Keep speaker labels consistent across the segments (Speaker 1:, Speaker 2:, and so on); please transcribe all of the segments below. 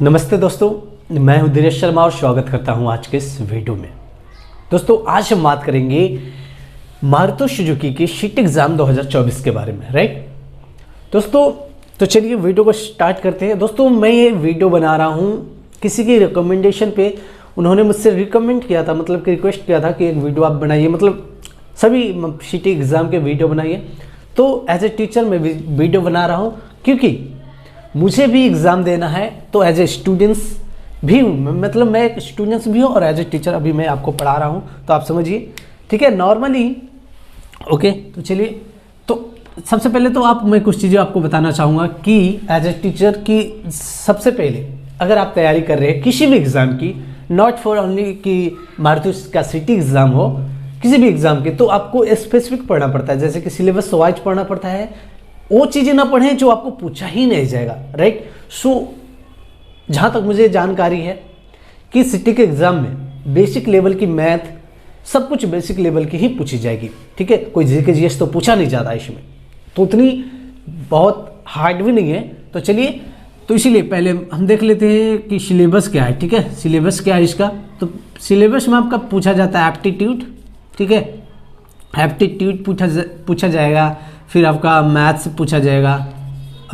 Speaker 1: नमस्ते दोस्तों, मैं हूं दिनेश शर्मा और स्वागत करता हूं आज के इस वीडियो में। दोस्तों आज हम बात करेंगे मारुति सुजुकी की शीट एग्ज़ाम 2024 के बारे में, राइट दोस्तों। तो चलिए वीडियो को स्टार्ट करते हैं। दोस्तों मैं ये वीडियो बना रहा हूं किसी की रिकमेंडेशन पे। उन्होंने मुझसे रिकमेंड किया था, मतलब कि रिक्वेस्ट किया था कि एक वीडियो आप बनाइए, मतलब सभी शीट एग्ज़ाम के वीडियो बनाइए। तो एज ए टीचर मैं वीडियो बना रहा हूँ क्योंकि मुझे भी एग्ज़ाम देना है। तो एज ए स्टूडेंट्स भी हूँ, मतलब मैं एक स्टूडेंट्स भी हूँ और एज ए टीचर अभी मैं आपको पढ़ा रहा हूँ, तो आप समझिए, ठीक है, नॉर्मली। ओके, तो चलिए, तो सबसे पहले तो मैं कुछ चीज़ें आपको बताना चाहूँगा कि एज ए टीचर की सबसे पहले अगर आप तैयारी कर रहे हैं किसी भी एग्ज़ाम की, नॉट फॉर ओनली कि मारुति का सिटी एग्ज़ाम हो, किसी भी एग्ज़ाम के, तो आपको स्पेसिफिक पढ़ना पड़ता है। जैसे कि सिलेबस वाइज पढ़ना पड़ता है, वो चीज़ें ना पढ़ें जो आपको पूछा ही नहीं जाएगा, राइट। सो जहाँ तक मुझे जानकारी है कि सिटी के एग्ज़ाम में बेसिक लेवल की मैथ सब कुछ बेसिक लेवल की ही पूछी जाएगी, ठीक है। कोई जीके जीएस तो पूछा नहीं जाता इसमें, तो उतनी बहुत हार्ड भी नहीं है। तो चलिए, तो इसीलिए पहले हम देख लेते हैं कि सिलेबस क्या है, ठीक है। सिलेबस क्या है इसका, तो सिलेबस में आपका पूछा जाता है एप्टीट्यूड, ठीक है। एप्टीट्यूड पूछा जाएगा, फिर आपका मैथ्स पूछा जाएगा,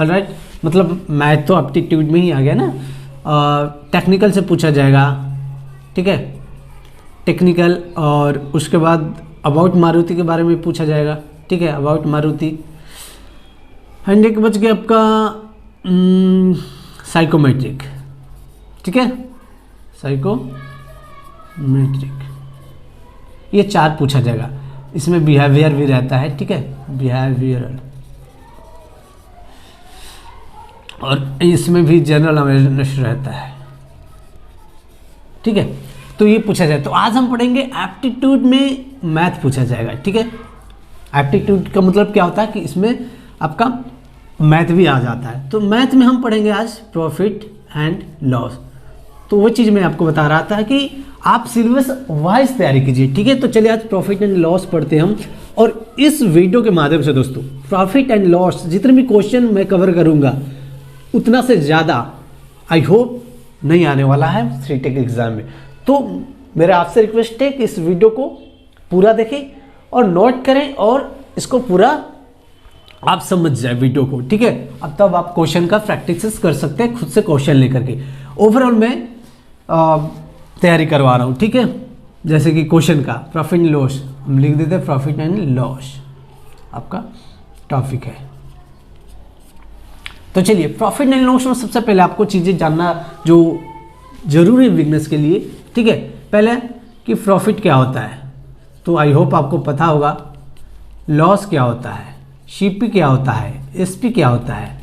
Speaker 1: ऑलराइट, मतलब मैथ तो एप्टीट्यूड में ही आ गया ना। टेक्निकल से पूछा जाएगा, ठीक है, टेक्निकल। और उसके बाद अबाउट मारुति के बारे में पूछा जाएगा, ठीक है, अबाउट मारुति। एंड एक बच गया आपका साइकोमेट्रिक, ठीक है, साइकोमेट्रिक। ये 4 पूछा जाएगा। इसमें बिहेवियर भी रहता है, ठीक है, बिहेवियरल, और इसमें भी जनरल अवेयरनेस रहता है, ठीक है। तो ये पूछा जाए। तो आज हम पढ़ेंगे एप्टीट्यूड में मैथ पूछा जाएगा, ठीक है। एप्टीट्यूड का मतलब क्या होता है कि इसमें आपका मैथ भी आ जाता है। तो मैथ में हम पढ़ेंगे आज प्रॉफिट एंड लॉस। तो वो चीज़ मैं आपको बता रहा था कि आप सिलेबस वाइज तैयारी कीजिए, ठीक है। तो चलिए आज प्रॉफिट एंड लॉस पढ़ते हैं हम। और इस वीडियो के माध्यम से दोस्तों प्रॉफिट एंड लॉस जितने भी क्वेश्चन मैं कवर करूंगा उतना से ज़्यादा आई होप नहीं आने वाला है सीटेट एग्जाम में। तो मेरा आपसे रिक्वेस्ट है कि इस वीडियो को पूरा देखें और नोट करें और इसको पूरा आप समझ जाए वीडियो को, ठीक है। अब तब आप क्वेश्चन का प्रैक्टिस कर सकते हैं खुद से क्वेश्चन लेकर के। ओवरऑल मैं तैयारी करवा रहा हूँ, ठीक है। जैसे कि क्वेश्चन का प्रॉफिट एंड लॉस हम लिख देते हैं, प्रॉफिट एंड लॉस आपका टॉपिक है। तो चलिए, प्रॉफिट एंड लॉस में सबसे पहले आपको चीज़ें जानना जो जरूरी है बिजनेस के लिए, ठीक है। पहले कि प्रॉफिट क्या होता है, तो आई होप आपको पता होगा। लॉस क्या होता है, सीपी क्या होता है, एसपी क्या होता है,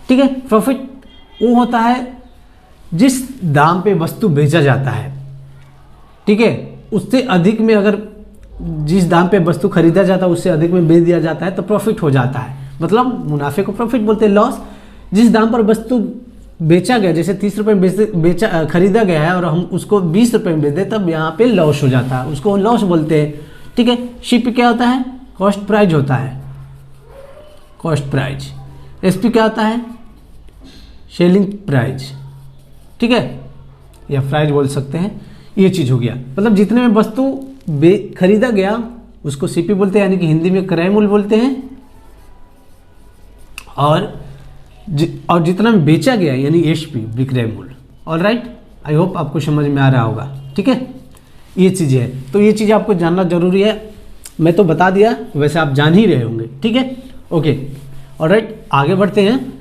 Speaker 1: ठीक है। प्रॉफिट वो होता है जिस दाम पे वस्तु बेचा जाता है, ठीक है, उससे अधिक में, अगर जिस दाम पे वस्तु खरीदा जाता है उससे अधिक में बेच दिया जाता है तो प्रॉफिट हो जाता है, मतलब मुनाफे को प्रॉफिट बोलते हैं। लॉस जिस दाम पर वस्तु बेचा गया, जैसे 30 रुपये खरीदा गया है और हम उसको 20 रुपये में बेच दें, तब यहाँ पे लॉस हो जाता है, उसको लॉस बोलते हैं, ठीक है। सीपी क्या होता है, कॉस्ट प्राइस होता है, कॉस्ट प्राइस। एसपी क्या होता है, सेलिंग प्राइस, ठीक है, या प्राइस बोल सकते हैं। ये चीज़ हो गया, मतलब जितने में वस्तु खरीदा गया उसको सीपी बोलते हैं, यानी कि हिंदी में क्रय मूल्य बोलते हैं। और जितना में बेचा गया यानी एसपी, विक्रय मूल्य। ऑलराइट, आई होप आपको समझ में आ रहा होगा, ठीक है। ये चीज़ें है, तो ये चीज़ आपको जानना जरूरी है। मैं तो बता दिया, वैसे आप जान ही रहे होंगे, ठीक है। ओके, ऑलराइट, आगे बढ़ते हैं।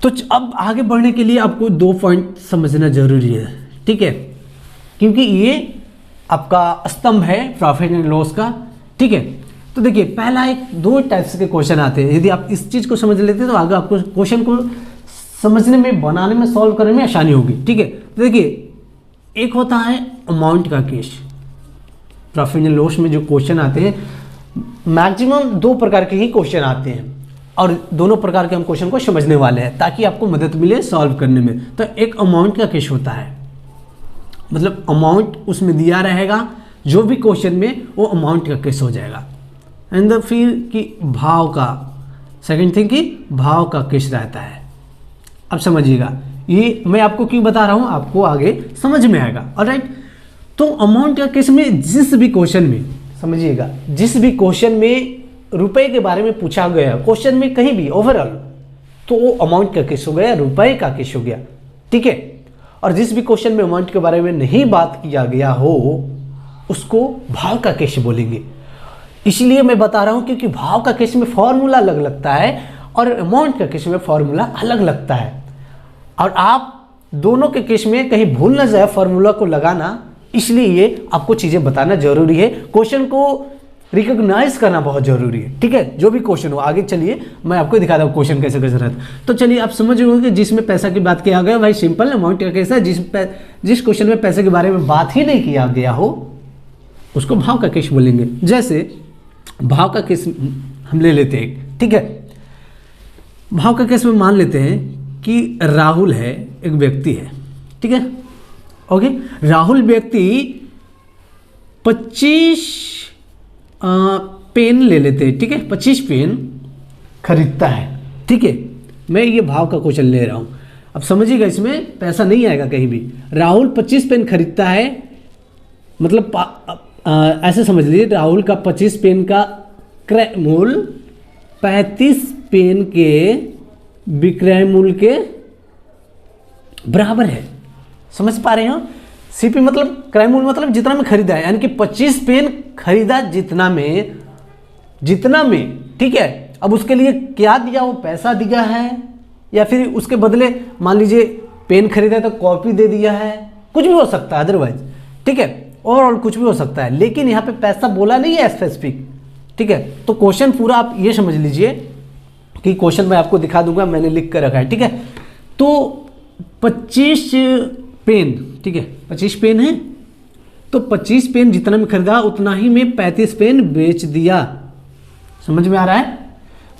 Speaker 1: तो अब आगे बढ़ने के लिए आपको 2 पॉइंट समझना जरूरी है, ठीक है, क्योंकि ये आपका स्तंभ है प्रॉफिट एंड लॉस का, ठीक है। तो देखिए, पहला 2 टाइप्स के क्वेश्चन आते हैं। यदि आप इस चीज़ को समझ लेते हैं तो आगे आपको क्वेश्चन को समझने में, बनाने में, सॉल्व करने में आसानी होगी, ठीक है। तो देखिए, एक होता है अमाउंट का केस। प्रॉफिट एंड लॉस में जो क्वेश्चन आते हैं मैक्सिमम 2 प्रकार के ही क्वेश्चन आते हैं, और दोनों प्रकार के हम क्वेश्चन को समझने वाले हैं ताकि आपको मदद मिले सॉल्व करने में। तो एक अमाउंट का केस होता है, मतलब अमाउंट उसमें दिया रहेगा, जो भी क्वेश्चन में वो अमाउंट का केस हो जाएगा। एंड फिर कि भाव का, सेकंड थिंग कि भाव का केस रहता है। अब समझिएगा, ये मैं आपको क्यों बता रहा हूँ, आपको आगे समझ में आएगा। ऑलराइट, तो अमाउंट का केस में जिस भी क्वेश्चन में, समझिएगा, जिस भी क्वेश्चन में रुपए के बारे में पूछा गया, क्वेश्चन में कहीं भी ओवरऑल, तो वो अमाउंट का केस हो गया, रुपए का केस हो गया, ठीक है। और जिस भी क्वेश्चन में अमाउंट के बारे में नहीं बात किया गया हो उसको भाव का केस बोलेंगे। इसलिए मैं बता रहा हूं क्योंकि भाव का केस में फॉर्मूला अलग लगता है और अमाउंट का केस में फॉर्मूला अलग लगता है, और आप दोनों के केस में कहीं भूल ना जाए फॉर्मूला को लगाना, इसलिए ये आपको चीजें बताना जरूरी है। क्वेश्चन को रिकॉग्नाइज करना बहुत जरूरी है, ठीक है, जो भी क्वेश्चन हो। आगे चलिए मैं आपको दिखाता हूँ क्वेश्चन कैसे कैसे रहता है। तो चलिए आप समझ रहे कि जिसमें पैसा की बात किया गया, भाई सिंपल अमाउंट का केस है। जिस क्वेश्चन में पैसे के बारे में बात ही नहीं किया गया हो उसको भाव का केस बोलेंगे। जैसे भाव का केस हम ले लेते हैं, ठीक है। भाव का केस में मान लेते हैं कि राहुल है, एक व्यक्ति है, ठीक है, ओके। राहुल व्यक्ति 25 पेन ले लेते हैं, ठीक है, 25 पेन खरीदता है, ठीक है। मैं ये भाव का क्वेश्चन ले रहा हूं, अब समझिएगा, इसमें पैसा नहीं आएगा कहीं भी। राहुल 25 पेन खरीदता है, मतलब ऐसे समझ लीजिए, राहुल का 25 पेन का क्रय मूल्य 35 पेन के विक्रय मूल्य के बराबर है। समझ पा रहे हो? सीपी मतलब क्रय मूल्य मतलब जितना में खरीदा है, यानी कि 25 पेन खरीदा जितना में, ठीक है। अब उसके लिए क्या दिया, वो पैसा दिया है या फिर उसके बदले मान लीजिए पेन खरीदा है तो कॉपी दे दिया है, कुछ भी हो सकता है अदरवाइज, ठीक है, और कुछ भी हो सकता है, लेकिन यहाँ पे पैसा बोला नहीं है स्पेसिफिक, ठीक है। तो क्वेश्चन पूरा आप ये समझ लीजिए कि क्वेश्चन मैं आपको दिखा दूंगा, मैंने लिख कर रखा है, ठीक है। तो 25 पेन, ठीक है, 25 पेन है, तो 25 पेन जितना में खरीदा उतना ही में 35 पेन बेच दिया। समझ में आ रहा है?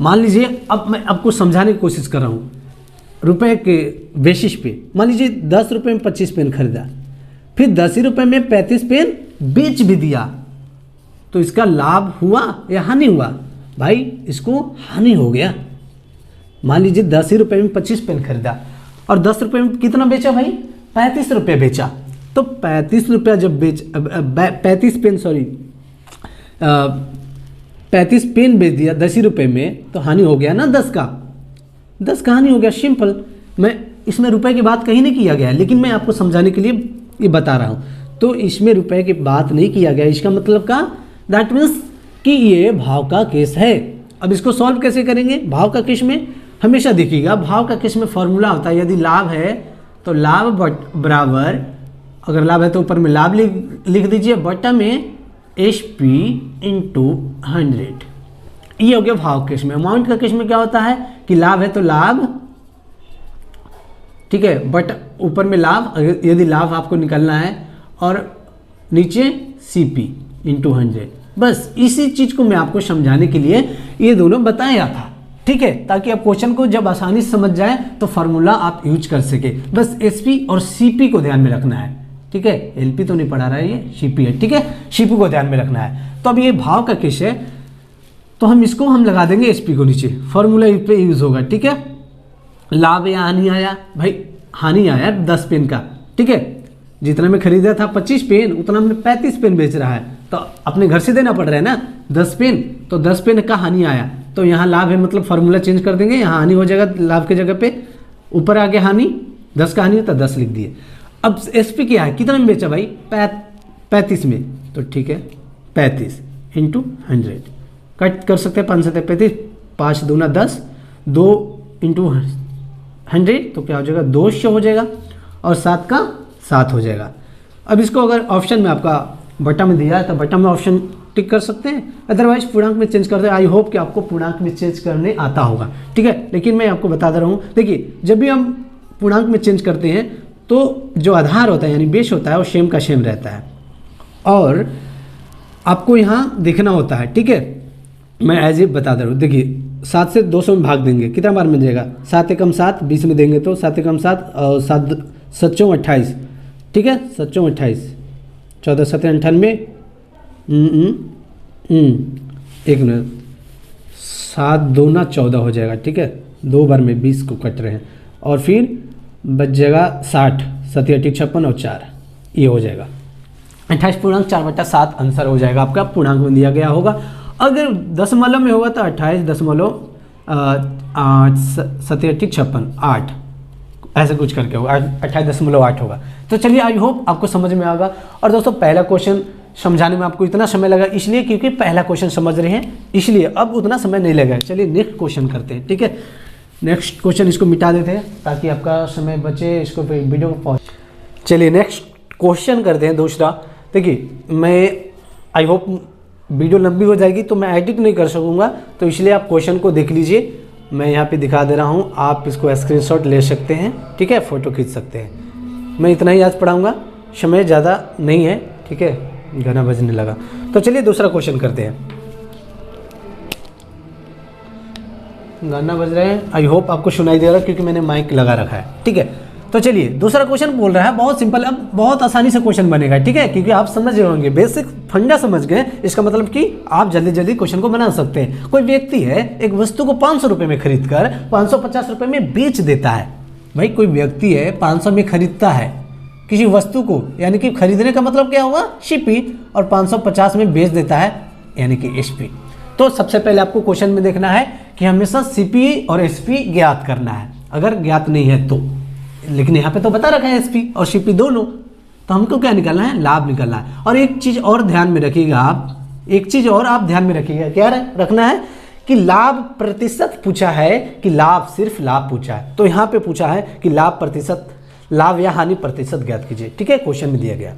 Speaker 1: मान लीजिए, अब मैं आपको समझाने की कोशिश कर रहा हूँ, रुपए के बेसिस पे मान लीजिए 10 रुपये में 25 पेन खरीदा, फिर 10 ही रुपये में 35 पेन बेच भी दिया, तो इसका लाभ हुआ या हानि हुआ? भाई इसको हानि हो गया। मान लीजिए 10 ही रुपये में 25 पेन खरीदा और 10 रुपये में कितना बेचा भाई? 35 रुपये बेचा। तो 35 रुपया जब 35 पेन बेच दिया 10 ही रुपये में, तो हानि हो गया ना 10 का हानि हो गया। सिंपल, मैं इसमें रुपए की बात कहीं नहीं किया गया है, लेकिन मैं आपको समझाने के लिए ये बता रहा हूँ। तो इसमें रुपए की बात नहीं किया गया, इसका मतलब का दैट मीन्स कि ये भाव का केस है। अब इसको सॉल्व कैसे करेंगे? भाव का केस में हमेशा देखिएगा, भाव का केस में फॉर्मूला होता है, यदि लाभ है तो लाभ बराबर, अगर लाभ है तो ऊपर में लाभ लिख दीजिए, बटा में HP इंटू 100। ये हो गया भाव केस में। अमाउंट का केस में क्या होता है कि लाभ है तो लाभ, ठीक है, बट ऊपर में लाभ, यदि लाभ आपको निकालना है, और नीचे CP इंटू 100। बस इसी चीज को मैं आपको समझाने के लिए ये दोनों बताया था, ठीक है, ताकि आप क्वेश्चन को जब आसानी से समझ जाए तो फॉर्मूला आप यूज कर सके। बस SP और CP को ध्यान में रखना है, ठीक है। LP तो नहीं पढ़ा रहा है, ये CP है, ठीक है, CP को ध्यान में रखना है। तो अब ये भाव का केस है, तो हम इसको लगा देंगे SP को नीचे, फॉर्मूला पे यूज होगा, ठीक है। लाभ या हानि आया? भाई हानि आया 10 पेन का, ठीक है, जितना में खरीदा था 25 पेन उतना में 35 पेन बेच रहा है, तो अपने घर से देना पड़ रहा है ना 10 पेन, तो 10 पेन का हानि आया, तो यहाँ लाभ है मतलब फॉर्मूला चेंज कर देंगे, यहाँ हानि हो जाएगा लाभ के जगह पे, ऊपर आगे हानि, 10 का हानि होता 10 लिख दिए। अब SP क्या है, कितना में बेचा भाई? 35 में, तो ठीक है 35 इंटू 100, कट कर सकते हैं, 5 7 35, 5 दूना 10, 2 इंटू 100, तो क्या हो जाएगा 200 हो जाएगा, और 7 का 7 हो जाएगा। अब इसको अगर ऑप्शन में आपका बटा में दिया है तो बटा में ऑप्शन टिक कर सकते हैं, अदरवाइज पूर्णांक में चेंज करते हैं। आई होप कि आपको पूर्णांक में चेंज करने आता होगा, ठीक है, लेकिन मैं आपको बता दे रहा हूँ। देखिए, जब भी हम पूर्णांक में चेंज करते हैं तो जो आधार होता है यानी बेस होता है वो सेम का सेम रहता है, और आपको यहाँ देखना होता है, ठीक है। मैं एज ए बता दे रहा हूँ, देखिए 7 से 200 में भाग देंगे, कितना बार मिल जाएगा? 7 एकम 7, 20 में देंगे तो 7 एकम 7 और 7 7 28, ठीक है, 7 28, 14 7 98, एक मिनट, 7 दूना 14 हो जाएगा, ठीक है, 2 बार में 20 को कट रहे हैं, और फिर बच जाएगा 60, 7 8 56 और 4, ये हो जाएगा 28.4/7 आंसर हो जाएगा आपका, पूर्णांक में दिया गया होगा। अगर दशमलव में होगा तो 28.7 ऐसे कुछ करके होगा, 28.8 होगा। तो चलिए आई होप आपको समझ में आएगा। और दोस्तों पहला क्वेश्चन समझाने में आपको इतना समय लगा इसलिए क्योंकि पहला क्वेश्चन समझ रहे हैं, इसलिए अब उतना समय नहीं लगा। चलिए नेक्स्ट क्वेश्चन करते हैं, ठीक है। नेक्स्ट क्वेश्चन इसको मिटा देते हैं ताकि आपका समय बचे, इसको वीडियो को पहुँच। चलिए नेक्स्ट क्वेश्चन करते हैं दूसरा। देखिए मैं आई होप वीडियो लंबी हो जाएगी तो मैं एडिट नहीं कर सकूँगा, तो इसलिए आप क्वेश्चन को देख लीजिए, मैं यहाँ पे दिखा दे रहा हूँ, आप इसको स्क्रीनशॉट ले सकते हैं, ठीक है, फ़ोटो खींच सकते हैं। मैं इतना ही आज पढ़ाऊँगा, समय ज़्यादा नहीं है, ठीक है। गाना बजने लगा, तो चलिए दूसरा क्वेश्चन करते हैं। गाना बज रहे हैं, आई होप आपको सुनाई दे रहा है क्योंकि मैंने माइक लगा रखा है, ठीक है। तो चलिए दूसरा क्वेश्चन बोल रहा है, बहुत सिंपल, अब बहुत आसानी से क्वेश्चन बनेगा, ठीक है, क्योंकि आप समझ गए होंगे, बेसिक फंडा समझ गए, इसका मतलब कि आप जल्दी जल्दी क्वेश्चन को बना सकते हैं। कोई व्यक्ति है एक वस्तु को 500 रुपये में खरीद कर 550 रुपये में बेच देता है। भाई कोई व्यक्ति है 500 में खरीदता है किसी वस्तु को, यानी कि खरीदने का मतलब क्या हुआ, शिपी, और 550 में बेच देता है यानी कि एसपी। तो सबसे पहले आपको क्वेश्चन में देखना है कि हमेशा सीपी और एसपी ज्ञात करना है, अगर ज्ञात नहीं है तो, लेकिन यहाँ पे तो बता रखा है एसपी और सीपी दोनों, तो हमको क्या निकालना है, लाभ निकालना है। और एक चीज और ध्यान में रखिएगा आप, एक चीज और आप ध्यान में रखिएगा, क्या रखना है कि लाभ प्रतिशत पूछा है कि लाभ सिर्फ लाभ पूछा है, तो यहाँ पे पूछा है कि लाभ प्रतिशत, लाभ या हानि प्रतिशत ज्ञात कीजिए, ठीक है, क्वेश्चन में दिया गया।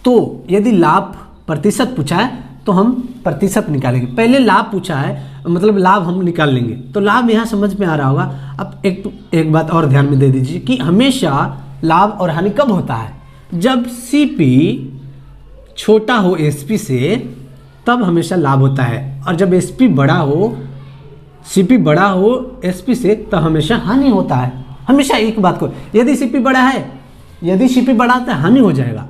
Speaker 1: तो यदि लाभ प्रतिशत पूछा है तो हम प्रतिशत निकालेंगे, पहले लाभ पूछा है मतलब लाभ हम निकाल लेंगे, तो लाभ यहाँ समझ में आ रहा होगा। अब एक बात और ध्यान में दे दीजिए कि हमेशा लाभ और हानि कब होता है, जब सीपी छोटा हो एसपी से, तब हमेशा लाभ होता है, और जब एसपी बड़ा हो, सीपी बड़ा हो एसपी से, तब हमेशा हानि होता है। हमेशा एक बात को, यदि सीपी बड़ा है, यदि सीपी बड़ा है तो हानि हो जाएगा,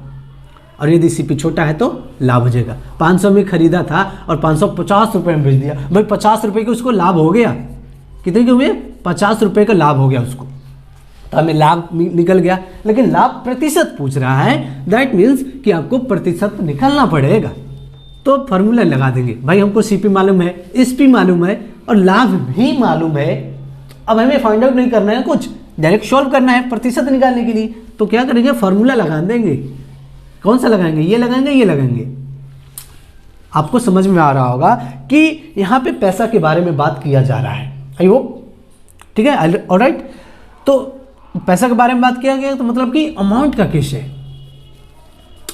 Speaker 1: और यदि सीपी छोटा है तो लाभ हो जाएगा। 500 में खरीदा था और 550 रुपये में बेच दिया, भाई 50 रुपये के उसको लाभ हो गया, कितने के हुए, 50 रुपये का लाभ हो गया उसको, तो हमें लाभ निकल गया। लेकिन लाभ प्रतिशत पूछ रहा है, दैट मीन्स कि आपको प्रतिशत निकालना पड़ेगा, तो फॉर्मूला लगा देंगे। भाई हमको सीपी मालूम है, एसपी मालूम है और लाभ भी मालूम है, अब हमें फाइंड आउट नहीं करना है कुछ, डायरेक्ट सॉल्व करना है प्रतिशत निकालने के लिए, तो क्या करेंगे, फॉर्मूला लगा देंगे। कौन सा लगाएंगे, ये लगाएंगे, ये लगाएंगे। आपको समझ में आ रहा होगा कि यहाँ पे पैसा के बारे में बात किया जा रहा है, आई होप, ठीक है, ऑलराइट। तो पैसा के बारे में बात किया गया तो मतलब कि अमाउंट का केस है,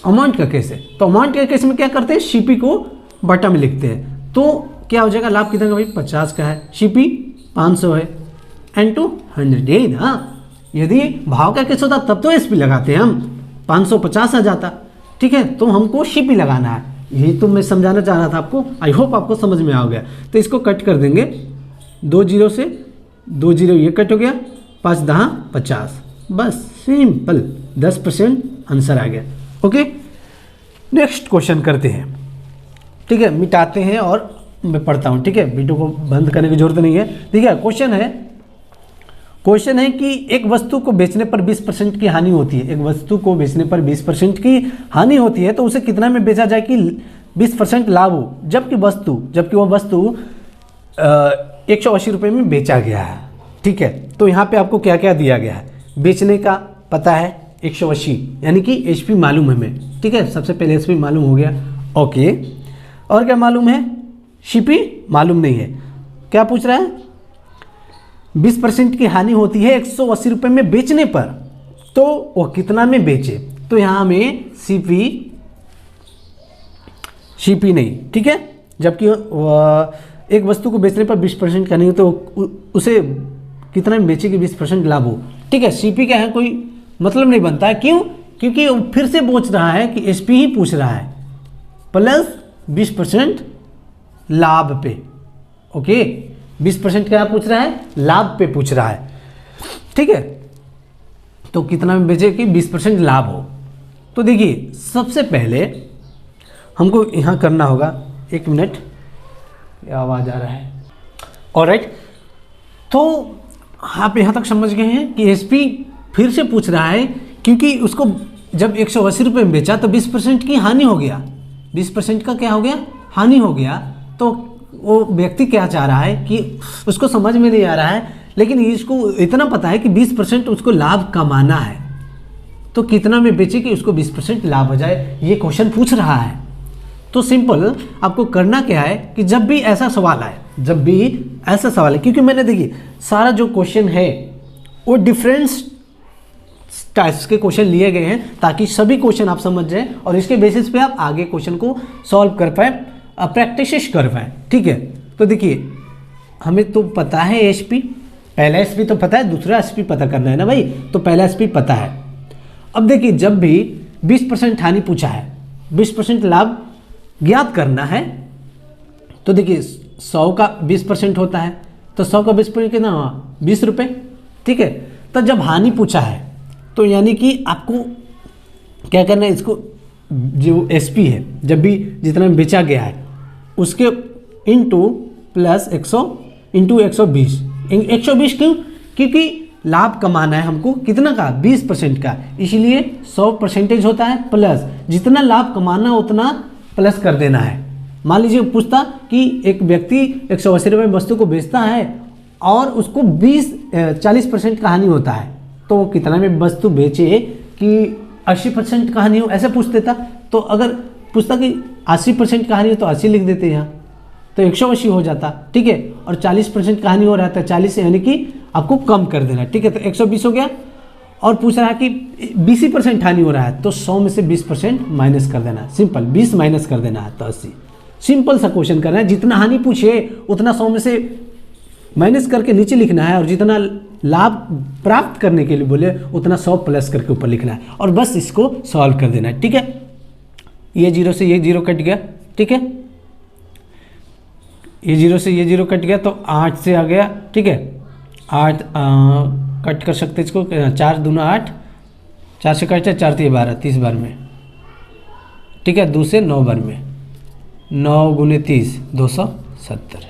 Speaker 1: अमाउंट का केस है, तो अमाउंट के केस में क्या करते हैं, सीपी को बटा में लिखते हैं, तो क्या हो जाएगा, लाभ कितना का, भाई 50 का है, सीपी 500 है, एंड टू 100, यही ना। यदि भाव का केस होता तब तो एसपी लगाते हैं हम, 550 आ जाता, ठीक है, तो हमको सीपी लगाना है, यही तो मैं समझाना चाह रहा था आपको। आई होप आपको समझ में आ गया। तो इसको कट कर देंगे, 2 जीरो से 2 जीरो ये कट हो गया, 5 10 50, बस सिंपल 10% आंसर आ गया। ओके, नेक्स्ट क्वेश्चन करते हैं, ठीक है, मिटाते हैं और मैं पढ़ता हूँ, ठीक है, वीडियो को बंद करने की जरूरत नहीं है। ठीक है, क्वेश्चन है कि एक वस्तु को बेचने पर 20% की हानि होती है, एक वस्तु को बेचने पर 20% की हानि होती है, तो उसे कितना में बेचा जाए कि 20% लाभ हो, जबकि वह वस्तु 180 रुपये में बेचा गया है। ठीक है, तो यहाँ पे आपको क्या क्या दिया गया है, बेचने का पता है 180, यानी कि एचपी मालूम है हमें, ठीक है, सबसे पहले एचपी मालूम हो गया, ओके। और क्या मालूम है, सीपी मालूम नहीं है। क्या पूछ रहा है, 20% की हानि होती है 180 रुपये में बेचने पर, तो वो कितना में बेचे, तो यहाँ हमें सीपी नहीं, ठीक है, जबकि एक वस्तु को बेचने पर 20% का नहीं, तो उसे कितना में बेचे कि 20% लाभ हो। ठीक है, सीपी का है कोई मतलब नहीं बनता है, क्यों, क्योंकि वो फिर से पूछ रहा है कि एसपी ही पूछ रहा है प्लस 20% लाभ पे। ओके, 20% क्या पूछ रहा है, लाभ पे पूछ रहा है। ठीक है, तो कितना में बेचे कि 20% लाभ हो। तो देखिए सबसे पहले हमको यहाँ करना होगा, 1 मिनट, आवाज़ आ रहा है, ऑलराइट। तो आप यहाँ तक समझ गए हैं कि एसपी फिर से पूछ रहा है, क्योंकि उसको जब 180 रुपये में बेचा तो 20% की हानि हो गया, 20% का क्या हो गया, हानि हो गया। तो वो व्यक्ति क्या चाह रहा है कि उसको समझ में नहीं आ रहा है, लेकिन इसको इतना पता है कि 20% उसको लाभ कमाना है, तो कितना में बेचे कि उसको 20% लाभ हो जाए, ये क्वेश्चन पूछ रहा है। तो सिंपल आपको करना क्या है कि जब भी ऐसा सवाल आए, जब भी ऐसा सवाल है, क्योंकि मैंने देखिए सारा जो क्वेश्चन है वो डिफरेंस टाइप्स के क्वेश्चन लिए गए हैं ताकि सभी क्वेश्चन आप समझ जाएं और इसके बेसिस पे आप आगे क्वेश्चन को सॉल्व कर पाए, प्रैक्टिस कर पाए। ठीक है, तो देखिए हमें तो पता है एसपी, पहला एसपी तो पता है, दूसरा एसपी पता करना है ना भाई, तो पहला एसपी पता है। अब देखिए जब भी 20% हानि पूछा है, 20% लाभ ज्ञात करना है, तो देखिए 100 का 20% होता है, तो 100 का 20% कितना हुआ, 20 रुपये। ठीक है, तो जब हानि पूछा है तो यानी कि आपको क्या करना है, इसको जो एसपी है जब भी जितना बेचा गया है उसके इंटू प्लस 100 इंटू 120, 120 क्यों, क्योंकि लाभ कमाना है हमको कितना का, 20% का, इसलिए 100% होता है प्लस जितना लाभ कमाना उतना प्लस कर देना है। मान लीजिए पूछता कि एक व्यक्ति 180 रुपये वस्तु को बेचता है और उसको 40% का हानि होता है, तो वो कितना में वस्तु बेचे कि 80% का हानि हो, ऐसे पूछ देता। तो अगर पूछता कि 80% का हानि हो तो 80 लिख देते यहाँ, तो 180 हो जाता। ठीक है, और 40% का हानि हो रहा था, 40 यानी कि आपको कम कर देना। ठीक है, तो 120 हो गया। और पूछ रहा है कि 20% हानि हो रहा है, तो 100 में से 20% माइनस कर देना, सिंपल 20 माइनस कर देना है, तो 80। सिंपल सा क्वेश्चन करना है, जितना हानि पूछे उतना 100 में से माइनस करके नीचे लिखना है, और जितना लाभ प्राप्त करने के लिए बोले उतना 100 प्लस करके ऊपर लिखना है, और बस इसको सॉल्व कर देना है। ठीक है, ये 0 से ये 0 कट गया। ठीक है, ये 0 से ये 0 कट गया, तो 8 से आ गया। ठीक है, 8 कट कर सकते इसको, 4 दूना 8, 4 से कट 4 3 12, 30 बार में। ठीक है, 2 से 9 बार में, 9 गुने 30 270।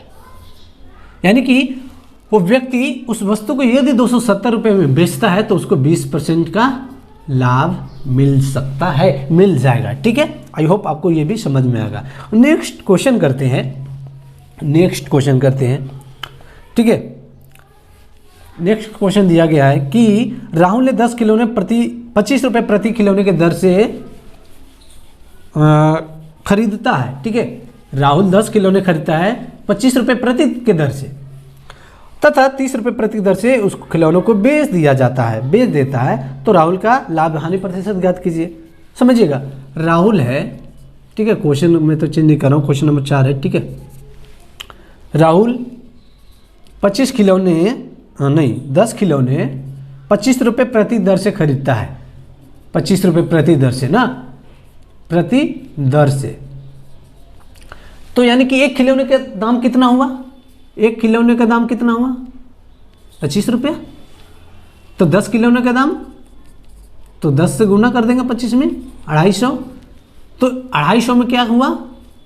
Speaker 1: यानी कि वो व्यक्ति उस वस्तु को यदि 270 रुपये में बेचता है तो उसको 20% का लाभ मिल सकता है, मिल जाएगा। ठीक है, आई होप आपको ये भी समझ में आएगा। नेक्स्ट क्वेश्चन करते हैं, नेक्स्ट क्वेश्चन करते हैं। ठीक है, नेक्स्ट क्वेश्चन दिया गया है कि राहुल ने 10 खिलौने 25 रुपये प्रति खिलौने के दर से खरीदता है। ठीक है, राहुल 10 खिलौने खरीदता है 25 रुपये प्रति के दर से, तथा 30 रुपये प्रति दर से उस खिलौनों को बेच दिया जाता है, बेच देता है, तो राहुल का लाभ हानि प्रतिशत ज्ञात कीजिए। समझिएगा, राहुल है, ठीक है, क्वेश्चन में तो चेंज नहीं कर रहा हूँ, क्वेश्चन नंबर 4 है। ठीक है, राहुल 25 खिलौने नहीं 10 खिलौने 25 रुपये प्रति दर से खरीदता है, 25 रुपये प्रति दर से ना, प्रति दर से, तो यानी कि एक खिलौने का दाम कितना हुआ, एक खिलौने का दाम कितना हुआ 25 रुपये, तो 10 खिलौने का दाम, तो 10 से गुना कर देंगे 25 में 250, तो 250 में क्या हुआ,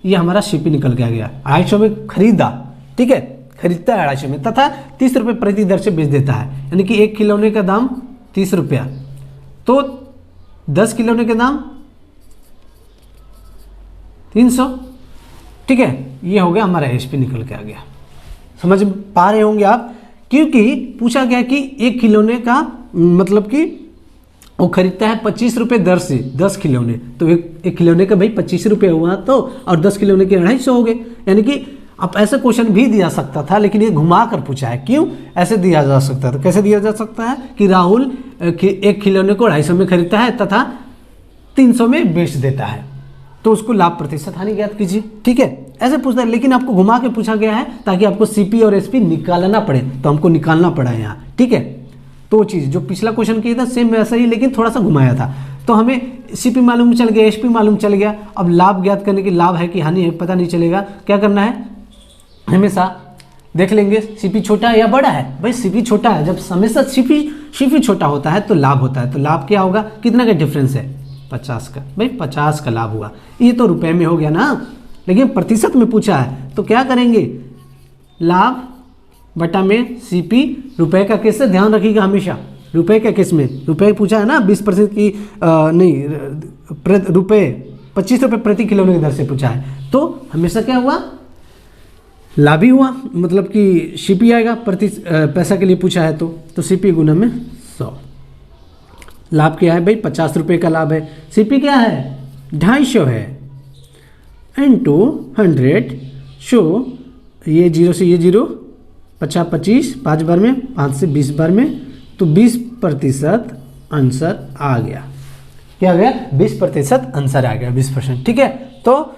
Speaker 1: ये हमारा सीपी निकल के आ गया, 250 में खरीदा। ठीक है, खरीदता है 250 में, तथा 30 रुपये प्रति दर से बेच देता है, यानी कि एक खिलौने का दाम 30 रुपया, तो 10 खिलौने के दाम 300। ठीक है, ये हो गया हमारा एसपी निकल के आ गया। समझ पा रहे होंगे आप, क्योंकि पूछा गया कि एक खिलौने का मतलब कि वो खरीदता है 25 रुपये दर से 10 खिलौने, तो एक खिलौने का भाई 25 रुपये हुआ, तो और 10 खिलौने के 250 हो गए। यानी कि अब ऐसा क्वेश्चन भी दिया सकता था, लेकिन ये घुमा कर पूछा है। क्यों ऐसे दिया जा सकता था, कैसे दिया जा सकता है कि राहुल एक खिलौने को 250 में खरीदता है तथा 300 में बेच देता है, तो उसको लाभ प्रतिशत हानि ज्ञात कीजिए। ठीक है, ऐसे पूछता है, लेकिन आपको घुमा के पूछा गया है ताकि आपको सीपी और एसपी निकालना पड़े, तो हमको निकालना पड़ा यहाँ। ठीक है, तो चीज़ जो पिछला क्वेश्चन किया था सेम वैसा ही, लेकिन थोड़ा सा घुमाया था, तो हमें सीपी मालूम चल गया, एसपी मालूम चल गया। अब लाभ ज्ञात करने की, लाभ है कि हानि है पता नहीं चलेगा, क्या करना है, हमेशा देख लेंगे सीपी छोटा है या बड़ा है। भाई सीपी छोटा है, जब हमेशा सीपी छोटा होता है तो लाभ होता है, तो लाभ क्या होगा, कितना का डिफरेंस है, 50 का, भाई 50 का लाभ हुआ। ये तो रुपए में हो गया ना, लेकिन प्रतिशत में पूछा है, तो क्या करेंगे, लाभ बटा में CP, रुपए का केस से ध्यान रखिएगा हमेशा, रुपए के केस में, रुपए पूछा है ना 20% की नहीं रुपए 25 रुपये प्रति किलोमीटर की दर से पूछा है, तो हमेशा क्या हुआ, लाभ ही हुआ, मतलब कि CP आएगा प्रति पैसा के लिए पूछा है तो CP गुना में 100। लाभ क्या है भाई, 50 रुपये का लाभ है, CP क्या है 250 है, इंटू 100 शो ये 0 से ये 0, 50 25 5 बार में, 5 से 20 बार में, तो 20% आंसर आ गया। क्या आ गया, 20% आंसर आ गया, 20%। ठीक है, तो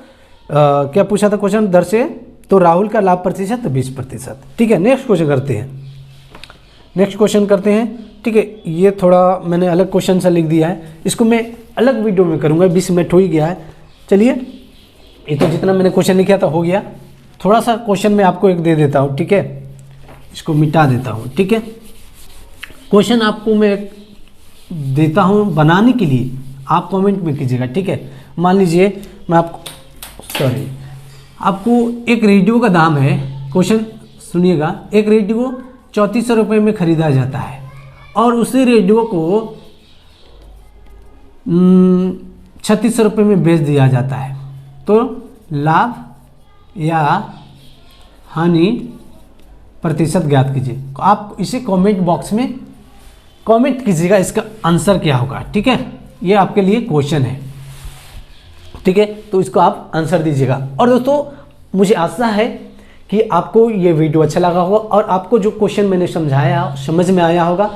Speaker 1: क्या पूछा था क्वेश्चन दर से, तो राहुल का लाभ प्रतिशत 20%। ठीक है, नेक्स्ट क्वेश्चन करते हैं। ठीक है, ये थोड़ा मैंने अलग क्वेश्चन सा लिख दिया है, इसको मैं अलग वीडियो में करूँगा, 20 मिनट हो ही गया है। चलिए, ये तो जितना मैंने क्वेश्चन लिखा था हो गया, थोड़ा सा क्वेश्चन मैं आपको एक दे देता हूँ। ठीक है, इसको मिटा देता हूँ। ठीक है, क्वेश्चन आपको मैं देता हूँ बनाने के लिए, आप कमेंट में कीजिएगा। ठीक है, मान लीजिए मैं आपको एक रेडियो का दाम है, क्वेश्चन सुनिएगा, एक रेडियो 3400 रुपये में खरीदा जाता है और उसी रेडियो को 3600 रुपये में बेच दिया जाता है, तो लाभ या हानि प्रतिशत ज्ञात कीजिए। आप इसे कमेंट बॉक्स में कमेंट कीजिएगा, इसका आंसर क्या होगा। ठीक है, ये आपके लिए क्वेश्चन है। ठीक है, तो इसको आप आंसर दीजिएगा। और दोस्तों, मुझे आशा है कि आपको ये वीडियो अच्छा लगा होगा और आपको जो क्वेश्चन मैंने समझाया समझ में आया होगा,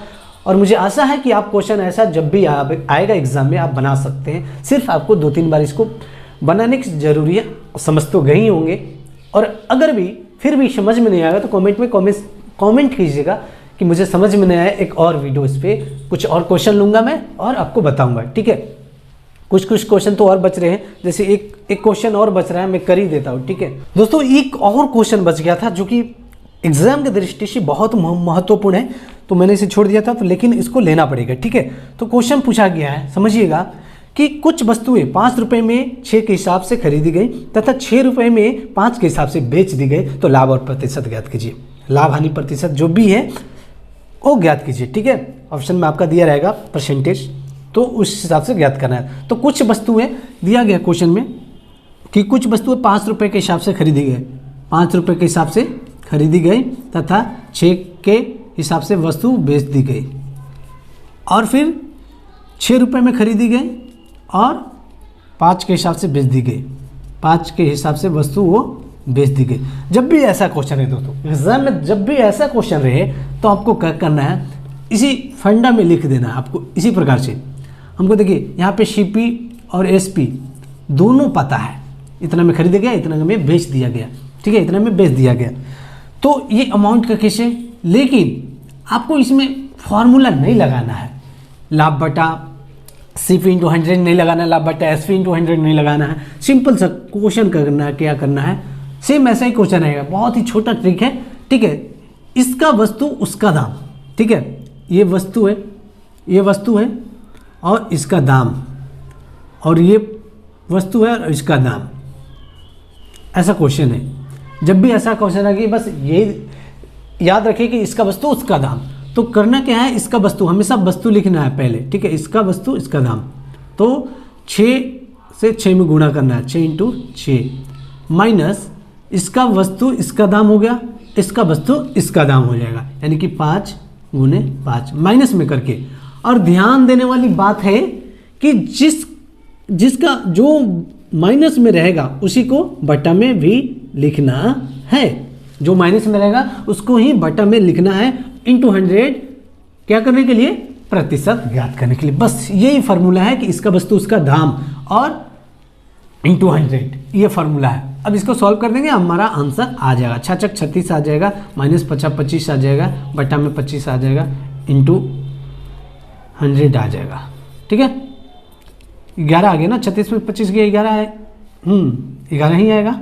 Speaker 1: और मुझे आशा है कि आप क्वेश्चन ऐसा जब भी आएगा एग्जाम में आप बना सकते हैं। सिर्फ आपको 2-3 बार इसको बनाने की ज़रूरी है, समझ तो गए ही होंगे। और अगर भी फिर भी समझ में नहीं आएगा तो कमेंट में कमेंट कीजिएगा कि मुझे समझ में नहीं आया, एक और वीडियो इस पर कुछ और क्वेश्चन लूँगा मैं और आपको बताऊँगा। ठीक है, कुछ क्वेश्चन तो और बच रहे हैं, जैसे एक क्वेश्चन और बच रहा है, मैं कर ही देता हूँ। ठीक है दोस्तों, एक और क्वेश्चन बच गया था जो कि एग्जाम की दृष्टि से बहुत महत्वपूर्ण है, तो मैंने इसे छोड़ दिया था, तो लेकिन इसको लेना पड़ेगा। ठीक है, तो क्वेश्चन पूछा गया है, समझिएगा कि कुछ वस्तुएं 5 रुपये में 6 के हिसाब से खरीदी गई तथा 6 रुपये में 5 के हिसाब से बेच दी गई, तो लाभ और प्रतिशत ज्ञात कीजिए। लाभ हानि प्रतिशत जो भी है वो ज्ञात कीजिए। ठीक है, ऑप्शन में आपका दिया रहेगा परसेंटेज, तो उस हिसाब से ज्ञात करना है। तो कुछ वस्तुएं दिया गया क्वेश्चन में कि कुछ वस्तुएं 5 रुपये के हिसाब से खरीदी गई, 5 रुपये के हिसाब से खरीदी गई तथा 6 के हिसाब से वस्तु बेच दी गई, और फिर 6 रुपये में खरीदी गई और 5 के हिसाब से बेच दी गई, 5 के हिसाब से वस्तु वो बेच दी गई। जब भी ऐसा क्वेश्चन है दोस्तों, एग्जाम में जब भी ऐसा क्वेश्चन रहे तो आपको क्या करना है, इसी फंडा में लिख देना है आपको। इसी प्रकार से हमको देखिए यहाँ पे CP और SP दोनों पता है, इतना में खरीदा गया, इतना में बेच दिया गया। ठीक है, इतना में बेच दिया गया, तो ये अमाउंट का केस है। लेकिन आपको इसमें फॉर्मूला नहीं लगाना है, लाभ बटा CP × 100 नहीं लगाना है, लाभ बटा SP × 100 नहीं लगाना है। सिंपल सा क्वेश्चन करना है, क्या करना है, सेम ऐसा ही क्वेश्चन आएगा, बहुत ही छोटा ट्रिक है। ठीक है, इसका वस्तु उसका दाम। ठीक है, ये वस्तु है, ये वस्तु है और इसका दाम, और ये वस्तु है और इसका दाम, ऐसा क्वेश्चन है। जब भी ऐसा क्वेश्चन आएगा बस ये याद रखिए कि इसका वस्तु उसका दाम। तो करना क्या है, इसका वस्तु हमेशा वस्तु लिखना है पहले। ठीक है, इसका वस्तु इसका दाम, तो 6 से 6 में गुणा करना है, 6 × 6 माइनस इसका वस्तु इसका दाम हो गया, इसका वस्तु इसका दाम हो जाएगा, यानी कि 5 × 5 माइनस में करके। और ध्यान देने वाली बात है कि जिसका जो माइनस में रहेगा उसी को बटा में भी लिखना है, जो माइनस में रहेगा उसको ही बटा में लिखना है, × 100 क्या करने के लिए, प्रतिशत ज्ञात करने के लिए। बस यही फार्मूला है कि इसका वस्तु उसका दाम और × 100, ये फार्मूला है। अब इसको सॉल्व कर देंगे, हमारा आंसर आ जाएगा, 6×6 36 आ जाएगा, -50 25 आ जाएगा, बटा में 25 आ जाएगा, × 100 आ जाएगा। ठीक है, 11 आ गया ना, 36 में 25 गया 11 है, 11 ही आएगा।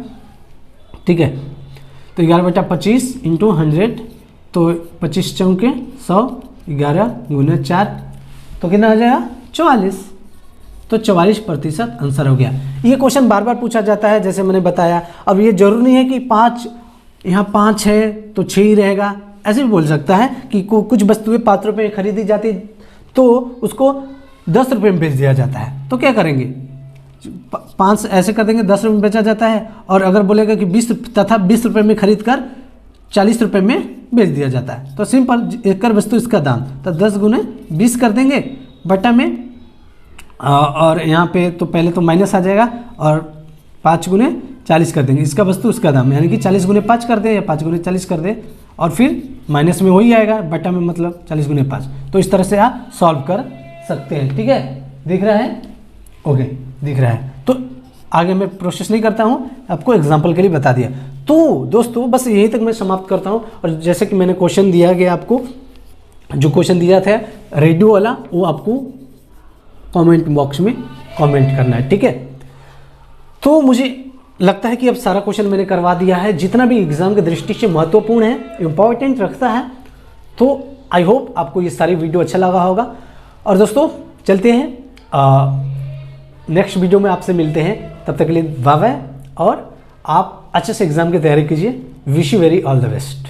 Speaker 1: ठीक है, तो 11 बटा 25 × 100, तो 25 चौके 100, 11 × 4, तो कितना आ जाएगा 44, तो 44% आंसर हो गया। ये क्वेश्चन बार बार पूछा जाता है, जैसे मैंने बताया। अब ये जरूरी नहीं है कि 5 यहाँ 5 है तो 6 ही रहेगा, ऐसे भी बोल सकता है कि कुछ वस्तुएं 5 रुपये में खरीदी जाती तो उसको 10 रुपये में बेच दिया जाता है, तो क्या करेंगे 5 ऐसे कर देंगे, 10 रुपये में बेचा जाता है। और अगर बोलेगा कि 20 तथा 20 रुपये में खरीद कर 40 रुपये में बेच दिया जाता है, तो सिंपल एक वस्तु इसका दाम, तो 10 गुने 20 कर देंगे बटा में, और यहाँ पे तो पहले तो माइनस आ जाएगा, और 5 गुने 40 कर देंगे, इसका वस्तु उसका दाम, यानी कि 40 गुने 5 कर दे या 5 गुने 40 कर दे, और फिर माइनस में वही आएगा, बटा में मतलब 40 गुने 5। तो इस तरह से आप सॉल्व कर सकते हैं। ठीक है, दिख रहा है? ओके, दिख रहा है। तो आगे मैं प्रोसेस नहीं करता हूँ, आपको एग्जाम्पल के लिए बता दिया। तो दोस्तों बस यहीं तक मैं समाप्त करता हूँ। और जैसे कि मैंने क्वेश्चन दिया गया आपको, जो क्वेश्चन दिया था रेडियो वाला, वो आपको कमेंट बॉक्स में कमेंट करना है। ठीक है, तो मुझे लगता है कि अब सारा क्वेश्चन मैंने करवा दिया है, जितना भी एग्जाम की दृष्टि से महत्वपूर्ण है, इंपॉर्टेंट रखता है। तो आई होप आपको ये सारी वीडियो अच्छा लगा होगा। और दोस्तों चलते हैं नेक्स्ट वीडियो में, आपसे मिलते हैं। तब तक के लिए बाय बाय, और आप अच्छे से एग्जाम की तैयारी कीजिए। Wish you very all the best.